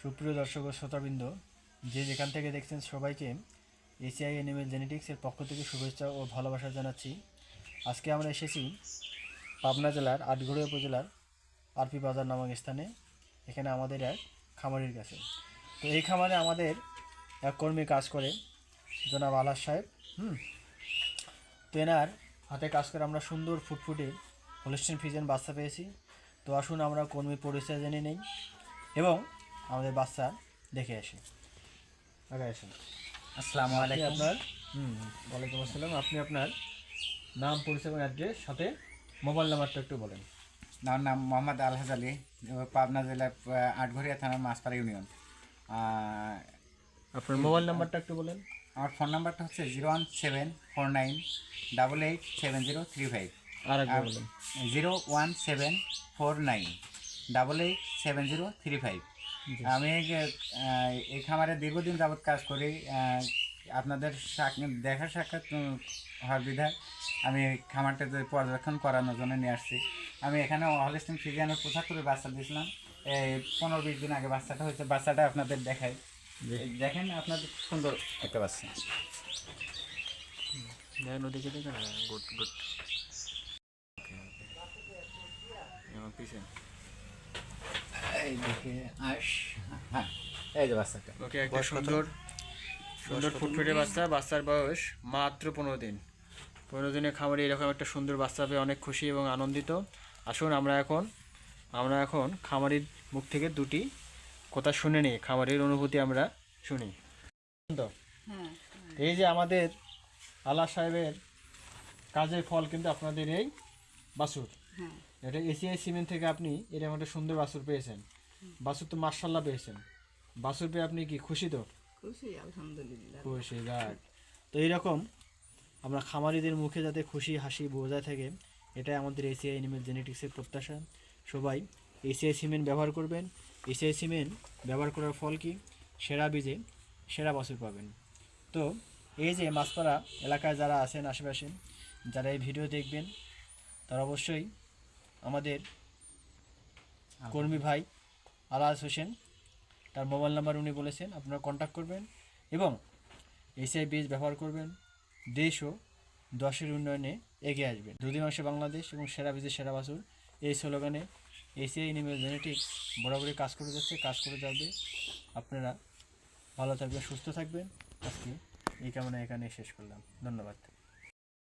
সুপ্রিয় দর্শক ও শ্রোতাবৃন্দ, যে যেখান থেকে দেখছেন সবাইকে এসিআই অ্যানিমেল জেনেটিক্সের পক্ষ থেকে শুভেচ্ছা ও ভালোবাসা জানাচ্ছি। আজকে আমরা এসেছি পাবনা জেলার আটঘরিয়া উপজেলার আরপি বাজার নামক স্থানে। এখানে আমাদের এক খামারির কাছে। তো এই খামারে আমাদের এক কর্মী কাজ করে, জনাব আলহাজ সাহেব। তো এনার হাতে কাজ করে আমরা সুন্দর ফুটফুটে হলস্টিন ফ্রিজিয়ান বাচ্চা পেয়েছি। তো আসুন আমরা কর্মীর পরিচয় জেনে নেই এবং আমাদের বাচ্চা দেখে আসি। আগে আসুন। আসসালামু আপনি আলাইকুম। আপনার ওয়ালাইকুম আসসালাম। আপনি আপনার নাম, পরিচয় এবং অ্যাড্রেস, সাথে মোবাইল নাম্বারটা একটু বলেন। আমার নাম মোহাম্মদ আলহাজ আলী, পাবনা জেলার আটঘরিয়া থানার মাছপাড়া ইউনিয়ন। আপনার মোবাইল নাম্বারটা একটু বলেন। আমার ফোন নাম্বারটা হচ্ছে 01749887035। আর একবার বলেন। 01749887035। আমি এই খামারে দীর্ঘদিন যাবৎ কাজ করি। আপনাদের দেখা সাক্ষাৎ হওয়ার বিধায় আমি খামারটা পর্যবেক্ষণ করানোর জন্য নিয়ে আসছি। আমি এখানে হলস্টিন ফ্রিজিয়ানের 75 বাচ্চা দিয়েছিলাম। এই 15-20 দিন আগে বাচ্চাটা হয়েছে। বাচ্চাটা আপনাদের দেখাই, দেখেন আপনাদের সুন্দর একটা বাচ্চা। Good good. এই দেখে হ্যাঁ, এই যে বাচ্চাটা। ওকে, একটা সুন্দর ফুটফুটে বাচ্চা। বাচ্চার বয়স মাত্র 15 দিন। 15 দিনে খামারে এরকম একটা সুন্দর বাচ্চা পেয়ে অনেক খুশি এবং আনন্দিত। আসুন আমরা এখন খামারির মুখ থেকে দুটি কথা শুনে নিই, খামারির অনুভূতি আমরা শুনি। তো এই যে আমাদের আল্লাহ সাহেবের কাজের ফল কিন্তু আপনাদের এই বাছুর। এটা এসিআই সিমেন্ট থেকে আপনি এরকম একটা সুন্দর বাছুর পেয়েছেন। বাছুর তো মার্শাল্লাহ পেয়েছেন। বাছুর পেয়ে আপনি কি খুশি? তো খুশি, আলহামদুলিল্লাহ। খুশি গাড। তো এইরকম আমরা খামারিদের মুখে যাতে খুশি হাসি বোঝায় থাকে, এটাই আমাদের এসিআই অ্যানিমেল জেনেটিক্সের প্রত্যাশা। সবাই এসিআই সিমেন্ট ব্যবহার করবেন। এসিআই সিমেন্ট ব্যবহার করার ফল কি? সেরা বীজে সেরা বাছুর পাবেন। তো এই যে মাছপাড়া এলাকায় যারা আছেন আশেপাশে, যারা এই ভিডিও দেখবেন, তারা অবশ্যই আমাদের কর্মী ভাই আলহাজ হোসেন, তার মোবাইল নাম্বার উনি বলেছেন, আপনারা কন্ট্যাক্ট করবেন এবং এসিআই বীজ ব্যবহার করবেন। দেশ ও দশের উন্নয়নে এগিয়ে আসবেন। দুধি মাসে বাংলাদেশ এবং সেরা বীজের সেরা বাছুর, এই স্লোগানে এসিআই অ্যানিমেল জেনেটিক্স বরাবরই কাজ করে যাচ্ছে, কাজ করে যাবে। আপনারা ভালো থাকবেন, সুস্থ থাকবেন। আজকে এই কামনা এখানে শেষ করলাম। ধন্যবাদ।